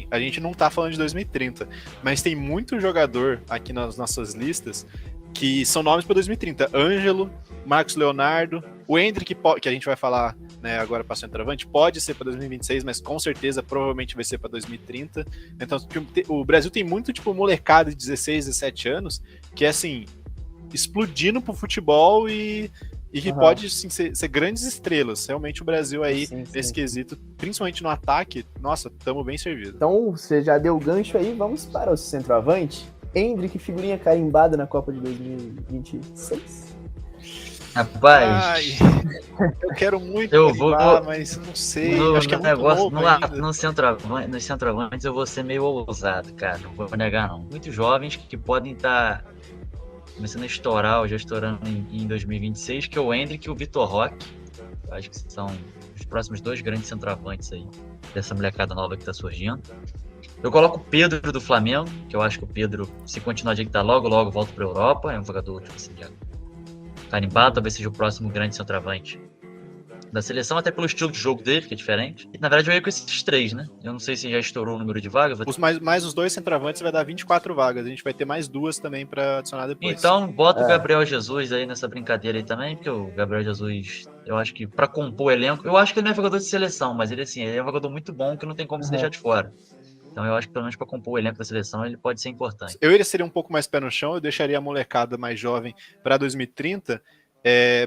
a gente não tá falando de 2030, mas tem muito jogador aqui nas nossas listas que são nomes para 2030. Ângelo, Marcos Leonardo, o Endrick, que a gente vai falar, né, agora para centroavante, pode ser para 2026, mas com certeza, provavelmente vai ser para 2030. Então, o Brasil tem muito, molecada de 16, 17 anos, que é, assim, explodindo pro futebol e que pode sim, ser grandes estrelas. Realmente o Brasil aí, nesse quesito, principalmente no ataque, nossa, estamos bem servidos. Então, você já deu o gancho aí, vamos para o centroavante. Endrick, figurinha carimbada na Copa de 2026. Rapaz, eu quero muito mas não sei. Acho que é muito novo nos centroavantes eu vou ser meio ousado, cara. Não vou negar, não. Muitos jovens que podem estar começando a estourar, ou já estourando em 2026, que é o Endrick e o Vitor Roque. Eu acho que são os próximos 2 grandes centroavantes aí, dessa molecada nova que tá surgindo. Eu coloco o Pedro do Flamengo, que eu acho que o Pedro, se continuar de que tá logo volta pra Europa. É um jogador, já carimbado, talvez seja o próximo grande centroavante da seleção, até pelo estilo de jogo dele, que é diferente. E, na verdade, eu ia com esses 3, né? Eu não sei se já estourou o número de vagas. Mais os 2 centroavantes vai dar 24 vagas. A gente vai ter mais 2 também pra adicionar depois. Então, bota o Gabriel Jesus aí nessa brincadeira aí também, porque o Gabriel Jesus, eu acho que pra compor o elenco, eu acho que ele não é jogador de seleção, mas ele, assim, ele é um jogador muito bom que não tem como se deixar de fora. Então eu acho que pelo menos para compor o elenco da seleção ele pode ser importante. Eu seria um pouco mais pé no chão, eu deixaria a molecada mais jovem para 2030,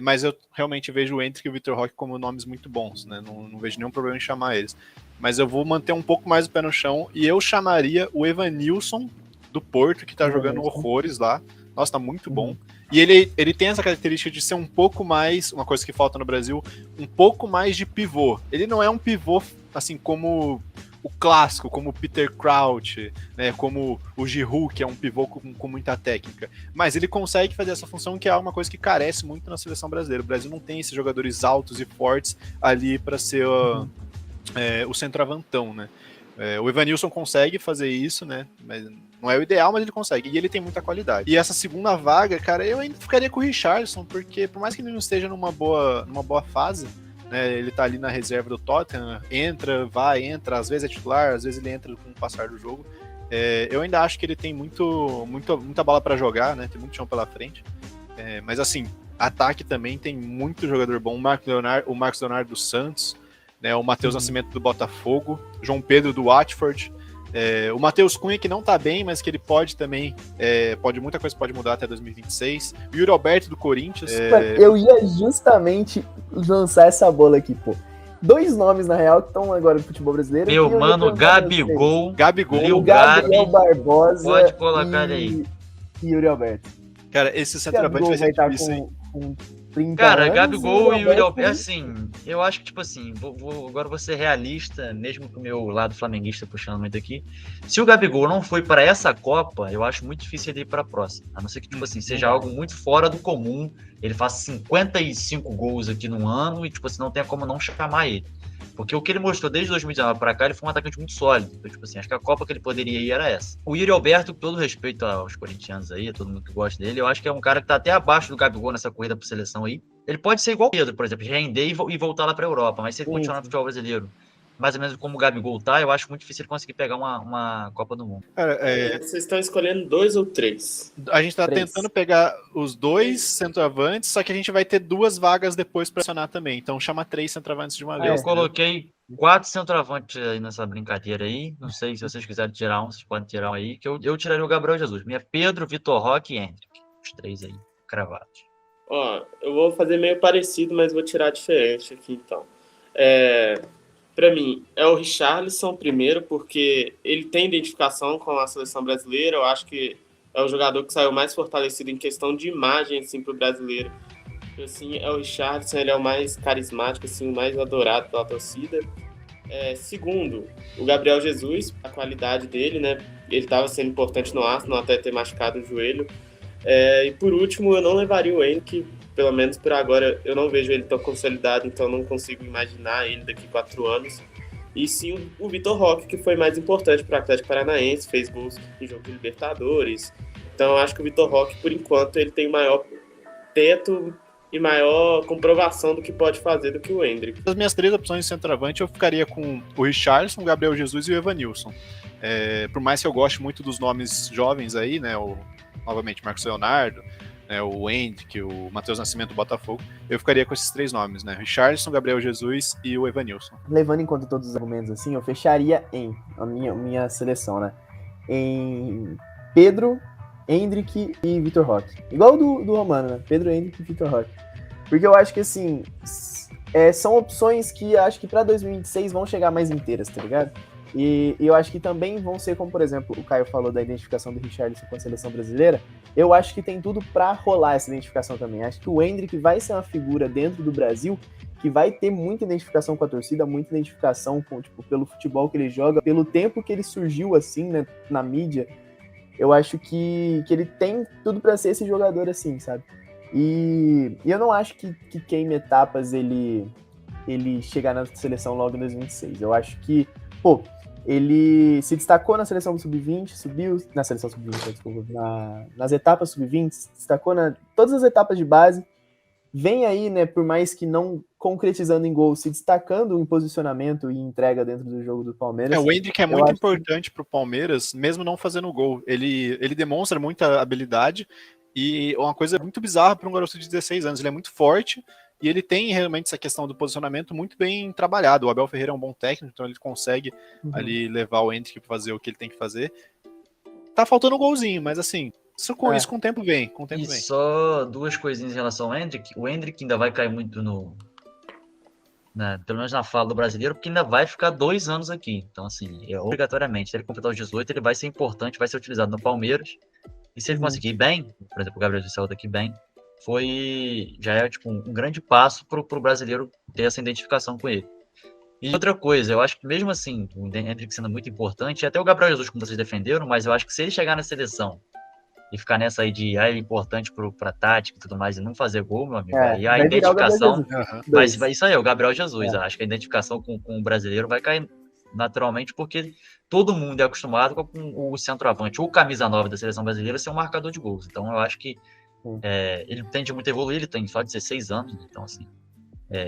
mas eu realmente vejo o Endrick e o Vitor Roque como nomes muito bons, né? Não vejo nenhum problema em chamar eles. Mas eu vou manter um pouco mais o pé no chão e eu chamaria o Evanilson do Porto, que tá jogando horrores lá. Nossa, tá muito bom. E ele tem essa característica de ser um pouco mais, uma coisa que falta no Brasil, um pouco mais de pivô. Ele não é um pivô, assim, como o clássico, como o Peter Crouch, né, como o Giroud, que é um pivô com muita técnica. Mas ele consegue fazer essa função, que é uma coisa que carece muito na seleção brasileira. O Brasil não tem esses jogadores altos e fortes ali para ser o centroavantão, né? O Evanilson consegue fazer isso, né? Mas não é o ideal, mas ele consegue. E ele tem muita qualidade. E essa segunda vaga, cara, eu ainda ficaria com o Richarlison, porque por mais que ele não esteja numa boa fase, né, ele tá ali na reserva do Tottenham, entra, às vezes é titular, às vezes ele entra com o passar do jogo. Eu ainda acho que ele tem muita bola para jogar, né? Tem muito chão pela frente. Mas assim, ataque também tem muito jogador bom. O Marcos Leonardo do Santos, né, o Matheus Nascimento do Botafogo, João Pedro do Watford, o Matheus Cunha, que não tá bem, mas que ele pode também, muita coisa pode mudar até 2026, o Yuri Alberto do Corinthians. Eu ia justamente lançar essa bola aqui, pô. 2 nomes, na real, que estão agora no futebol brasileiro. Meu mano, Gabigol, o Gabriel Barbosa pode colocar aí. E Yuri Alberto. Cara, esse centroavante vai ser difícil, hein? Com 30 Cara, anos, Gabigol e Yuri Alberto, assim, eu acho que, tipo assim, agora vou ser realista, mesmo com o meu lado flamenguista puxando muito aqui. Se o Gabigol não foi para essa Copa, eu acho muito difícil ele ir para a próxima. A não ser que, tipo assim, seja algo muito fora do comum, ele faça 55 gols aqui num ano e, tipo assim, não tenha como não chamar ele. Porque o que ele mostrou desde 2019 para cá, ele foi um atacante muito sólido. Então, tipo assim, acho que a Copa que ele poderia ir era essa. O Yuri Alberto, com todo respeito aos corintianos aí, a todo mundo que gosta dele, eu acho que é um cara que tá até abaixo do Gabigol nessa corrida por seleção aí. Ele pode ser igual o Pedro, por exemplo, render e voltar lá pra Europa, mas se ele continuar no futebol brasileiro, mais ou menos como o Gabigol tá, eu acho muito difícil ele conseguir pegar uma Copa do Mundo. Cara, vocês estão escolhendo 2 ou 3? A gente tá tentando pegar os 2 centroavantes, só que a gente vai ter 2 vagas depois pra acionar também. Então chama 3 centroavantes de uma vez. Eu coloquei 4 centroavantes aí nessa brincadeira aí. Não sei se vocês quiserem tirar um, vocês podem tirar um aí, que eu tiraria o Gabriel Jesus. Minha Pedro, Vitor Roque e Hendrick. Os 3 aí, cravados. Ó, eu vou fazer meio parecido, mas vou tirar diferente aqui então. Para mim, é o Richarlison primeiro, porque ele tem identificação com a seleção brasileira. Eu acho que é o jogador que saiu mais fortalecido em questão de imagem assim, para o brasileiro. Assim, é o Richarlison, ele é o mais carismático, assim, o mais adorado pela torcida. Segundo, o Gabriel Jesus, a qualidade dele, né? Ele estava sendo importante no Arsenal até ter machucado o joelho. E por último, eu não levaria o Henrique, pelo menos por agora eu não vejo ele tão consolidado, então não consigo imaginar ele daqui 4 anos. E sim o Vitor Roque, que foi mais importante para o Atlético Paranaense, fez gols em jogo de Libertadores. Então eu acho que o Vitor Roque, por enquanto, ele tem maior teto e maior comprovação do que pode fazer do que o Hendrick. Das minhas 3 opções de centroavante, eu ficaria com o Richarlison, o Gabriel Jesus e o Evanilson. Por mais que eu goste muito dos nomes jovens aí, né, novamente, Marcos Leonardo, né, o Hendrick, o Matheus Nascimento do Botafogo, eu ficaria com esses 3 nomes, né? Richarlison, Gabriel Jesus e o Evanilson. Levando em conta todos os argumentos assim, eu fecharia a minha seleção, né? Em Pedro, Hendrick e Vitor Roque. Igual do Romano, né? Pedro, Hendrick e Vitor Roque. Porque eu acho que, assim, são opções que acho que pra 2026 vão chegar mais inteiras, tá ligado? E eu acho que também vão ser, como por exemplo, o Caio falou da identificação do Richarlison com a seleção brasileira, eu acho que tem tudo pra rolar essa identificação também. Acho que o Hendrick vai ser uma figura dentro do Brasil que vai ter muita identificação com a torcida, muita identificação com, tipo, pelo futebol que ele joga, pelo tempo que ele surgiu assim, né, na mídia. Eu acho que ele tem tudo pra ser esse jogador assim, sabe? E eu não acho que queime etapas ele chegar na seleção logo em 2026. Eu acho que, ele se destacou na seleção sub-20, subiu na seleção sub-20, desculpa, nas etapas sub-20, se destacou todas as etapas de base, vem aí, né, por mais que não concretizando em gol, se destacando em posicionamento e entrega dentro do jogo do Palmeiras. O Hendrick é muito importante pro Palmeiras, mesmo não fazendo gol. Ele demonstra muita habilidade e uma coisa muito bizarra para um garoto de 16 anos, ele é muito forte. E ele tem realmente essa questão do posicionamento muito bem trabalhado. O Abel Ferreira é um bom técnico, então ele consegue ali levar o Hendrick para fazer o que ele tem que fazer. Tá faltando um golzinho, mas assim, isso com o tempo vem. Só 2 coisinhas em relação ao Hendrick. O Hendrick ainda vai cair muito pelo menos na fala do brasileiro, porque ainda vai ficar 2 anos aqui. Então, assim, obrigatoriamente, se ele completar os 18, ele vai ser importante, vai ser utilizado no Palmeiras. E se ele conseguir ir bem, por exemplo, o Gabriel Jesus saiu daqui bem, já é tipo um grande passo pro brasileiro ter essa identificação com ele. E outra coisa, eu acho que mesmo assim, o Endrick sendo muito importante, até o Gabriel Jesus, como vocês defenderam, mas eu acho que se ele chegar na seleção e ficar nessa aí de ele é importante pra tática e tudo mais, e não fazer gol, meu amigo, aí a vai virar o Gabriel identificação... Jesus. Vai isso aí, o Gabriel Jesus. Acho que a identificação com o brasileiro vai cair naturalmente, porque todo mundo é acostumado com o centroavante ou camisa 9 da seleção brasileira ser um marcador de gols. Então eu acho que ele tende muito a evoluir, ele tem só 16 anos, então assim,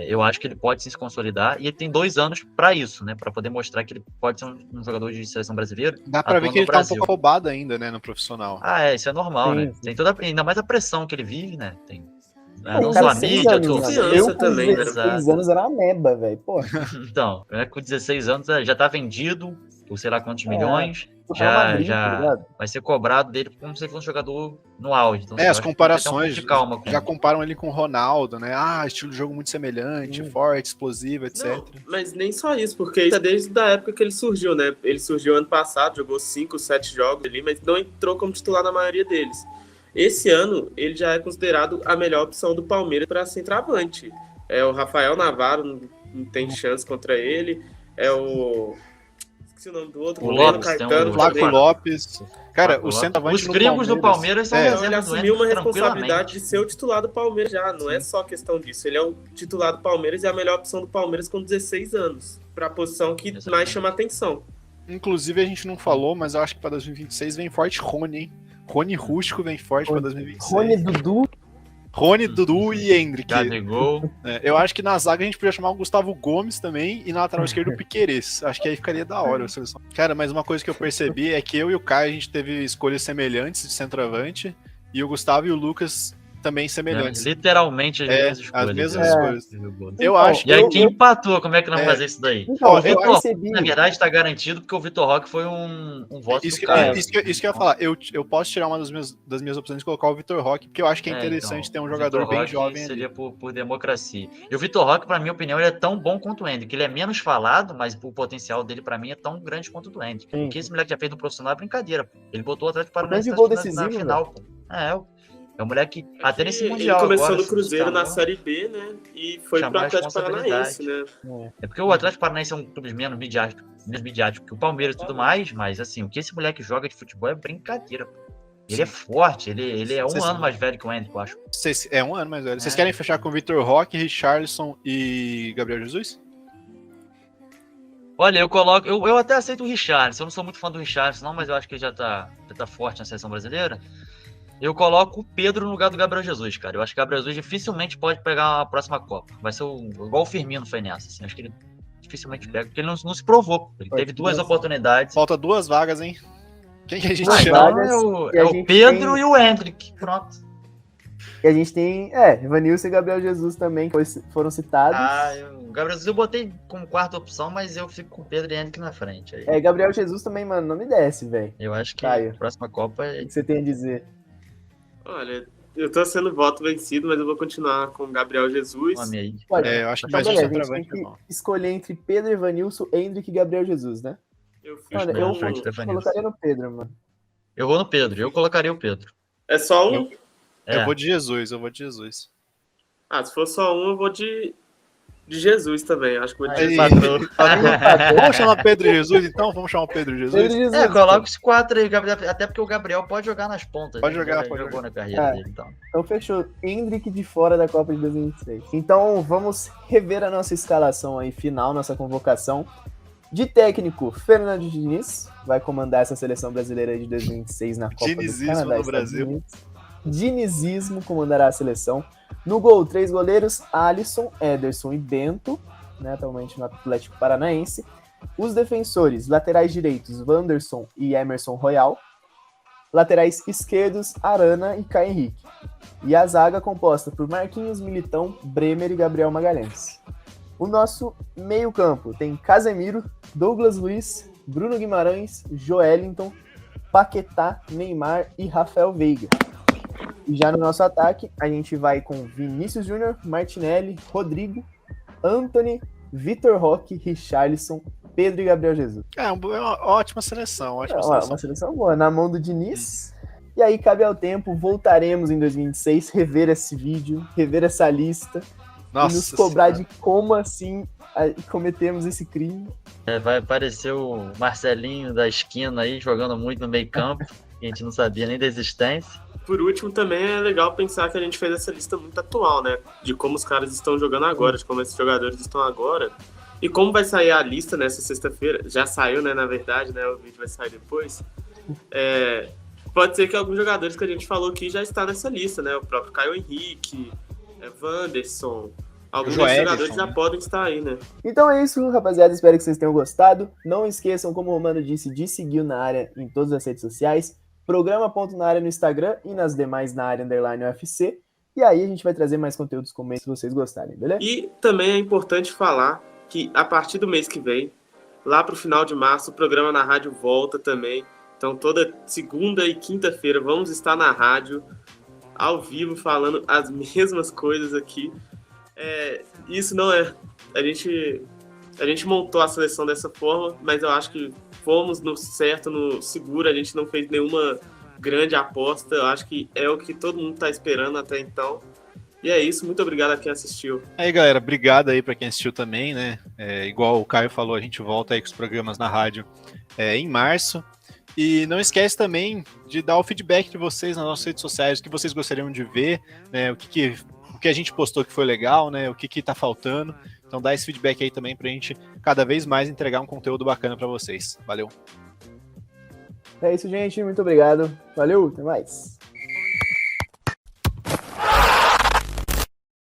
eu acho que ele pode sim se consolidar, e ele tem 2 anos para isso, né, para poder mostrar que ele pode ser um jogador de seleção brasileira. Dá pra ver que ele tá um pouco roubado ainda, né, no profissional. Isso é normal, sim, né? Sim. Tem ainda mais a pressão que ele vive, né? Tem não só a mídia, a torcida também, né? 16 anos era uma meba, velho. Então, com 16 anos já tá vendido por sei lá quantos milhões, Madrid, já vai ser cobrado dele como se ele fosse um jogador no auge. Então, as comparações, de calma já comparam ele com o Ronaldo, né? Estilo de jogo muito semelhante, forte, explosivo, etc. Não, mas nem só isso, porque isso é desde a época que ele surgiu, né? Ele surgiu ano passado, jogou 5, 7 jogos ali, mas não entrou como titular na maioria deles. Esse ano, ele já é considerado a melhor opção do Palmeiras para centroavante. O Rafael Navarro não tem chance contra ele. Esqueci o nome do outro. O Lopes, Caetano, o Flávio Lopes. Cara, o centroavante os gringos do Palmeiras são ele assumiu uma responsabilidade de ser o titular do Palmeiras já. Não é só questão disso. Ele é o titular do Palmeiras e a melhor opção do Palmeiras com 16 anos. Para a posição que mais chama atenção. Inclusive, a gente não falou, mas eu acho que para 2026 vem forte Rony, hein? Rony Rústico vem forte para 2026. Rony, Dudu e Endrick. Gabigol. Eu acho que na zaga a gente podia chamar o Gustavo Gomes também e na lateral esquerda o Piquerez. Acho que aí ficaria da hora a seleção. Cara, mas uma coisa que eu percebi é que eu e o Caio a gente teve escolhas semelhantes de centroavante e o Gustavo e o Lucas também semelhantes. Literalmente as mesmas escolhas. Eu acho que... E aí quem empatou, como é que não fazer isso daí? Então, na verdade, está garantido porque o Vitor Roque foi um voto isso do cara. Isso que eu ia falar. Eu posso tirar uma das minhas opções e colocar o Vitor Roque, porque eu acho que é interessante ter um jogador bem jovem. Seria por democracia. E o Vitor Roque, para minha opinião, ele é tão bom quanto o Endrick. Ele é menos falado, mas o potencial dele, para mim, é tão grande quanto o do Endrick. O que esse moleque já fez no profissional é brincadeira. Ele botou o Atlético Paranaense na final. É um moleque que até nesse Mundial. Ele começou no Cruzeiro na Série B, né? E foi pro Atlético Paranaense, né? É porque o Atlético Paranaense é um clube menos midiático que o Palmeiras e tudo mais, mas assim, o que esse moleque joga de futebol é brincadeira. Ele é forte, ele é um ano mais velho que o Endrick, eu acho. É um ano mais velho. Vocês querem fechar com o Vitor Roque, Richarlison e Gabriel Jesus? Olha, eu até aceito o Richarlison. Eu não sou muito fã do Richarlison, não, mas eu acho que ele já tá forte na seleção brasileira. Eu coloco o Pedro no lugar do Gabriel Jesus, cara. Eu acho que o Gabriel Jesus dificilmente pode pegar a próxima Copa. Vai ser igual o Firmino foi nessa, assim. Acho que ele dificilmente pega, porque ele não se provou. Ele teve 2 oportunidades. Falta 2 vagas, hein? Quem que a gente chama? É o Pedro e o Endrick. Pronto. E a gente tem, Evanilson e Gabriel Jesus também, que foram citados. O Gabriel Jesus eu botei como quarta opção, mas eu fico com o Pedro e Endrick na frente. Aí. Gabriel Jesus também, mano, não me desce, velho. Eu acho que a próxima Copa O que você tem a dizer? Olha, eu tô sendo voto vencido, mas eu vou continuar com o Gabriel Jesus. Eu acho que mais a gente tem que escolher entre Pedro, Evanilson, Endrick e Gabriel Jesus, né? Eu colocaria no Pedro, mano. Eu vou no Pedro, eu colocaria o Pedro. É só um? Eu vou de Jesus, se for só um, eu vou de Jesus também. Acho que vou de Vamos chamar Pedro Jesus, então? Vamos chamar o Pedro Jesus? Coloca os 4 aí, até porque o Gabriel pode jogar nas pontas. Pode jogar. Jogou na carreira dele, então. Então fechou. Endrick de fora da Copa de 2026. Então vamos rever a nossa escalação aí, final, nossa convocação. De técnico, Fernando Diniz vai comandar essa seleção brasileira de 2026 na Copa do Canadá, no Brasil. Dinizismo comandará a seleção. No gol, 3 goleiros, Alisson, Ederson e Bento, né, atualmente no Atlético Paranaense. Os defensores, laterais direitos, Wanderson e Emerson Royal. Laterais esquerdos, Arana e Caio Henrique. E a zaga composta por Marquinhos, Militão, Bremer e Gabriel Magalhães. O nosso meio-campo tem Casemiro, Douglas Luiz, Bruno Guimarães, Joelinton, Paquetá, Neymar e Rafael Veiga. E já no nosso ataque, a gente vai com Vinícius Júnior, Martinelli, Rodrigo, Antony, Vitor Roque, Richarlison, Pedro e Gabriel Jesus. É uma ótima seleção. Uma seleção boa, na mão do Diniz. E aí, cabe ao tempo, voltaremos em 2026, rever esse vídeo, rever essa lista. Nossa nos cobrar Senhora. de como assim cometemos esse crime. Vai aparecer o Marcelinho da esquina aí, jogando muito no meio campo, que a gente não sabia nem da existência. Por último, também é legal pensar que a gente fez essa lista muito atual, né? De como os caras estão jogando agora, de como esses jogadores estão agora. E como vai sair a lista nessa sexta-feira, já saiu, né, na verdade, né? O vídeo vai sair depois. Pode ser que alguns jogadores que a gente falou aqui já estão nessa lista, né? O próprio Caio Henrique, Wanderson, alguns desses jogadores já podem estar aí, né? Então é isso, rapaziada. Espero que vocês tenham gostado. Não esqueçam, como o Romano disse, de seguir o Na Área em todas as redes sociais. Programa.naárea no Instagram e nas demais na área _UFC. E aí a gente vai trazer mais conteúdos como esse se vocês gostarem, beleza? E também é importante falar que a partir do mês que vem, lá pro final de março, o programa na rádio volta também. Então toda segunda e quinta-feira vamos estar na rádio, ao vivo, falando as mesmas coisas aqui. Isso não é... A gente montou a seleção dessa forma, mas eu acho que fomos no certo, no seguro, a gente não fez nenhuma grande aposta, eu acho que é o que todo mundo tá esperando até então. E é isso, muito obrigado a quem assistiu. Aí, galera, obrigado aí para quem assistiu também, né? Igual o Caio falou, a gente volta aí com os programas na rádio em março. E não esquece também de dar o feedback de vocês nas nossas redes sociais, o que vocês gostariam de ver, né? O que a gente postou que foi legal, né? O que tá faltando. Então dá esse feedback aí também pra gente cada vez mais entregar um conteúdo bacana para vocês. Valeu! É isso, gente. Muito obrigado. Valeu, até mais.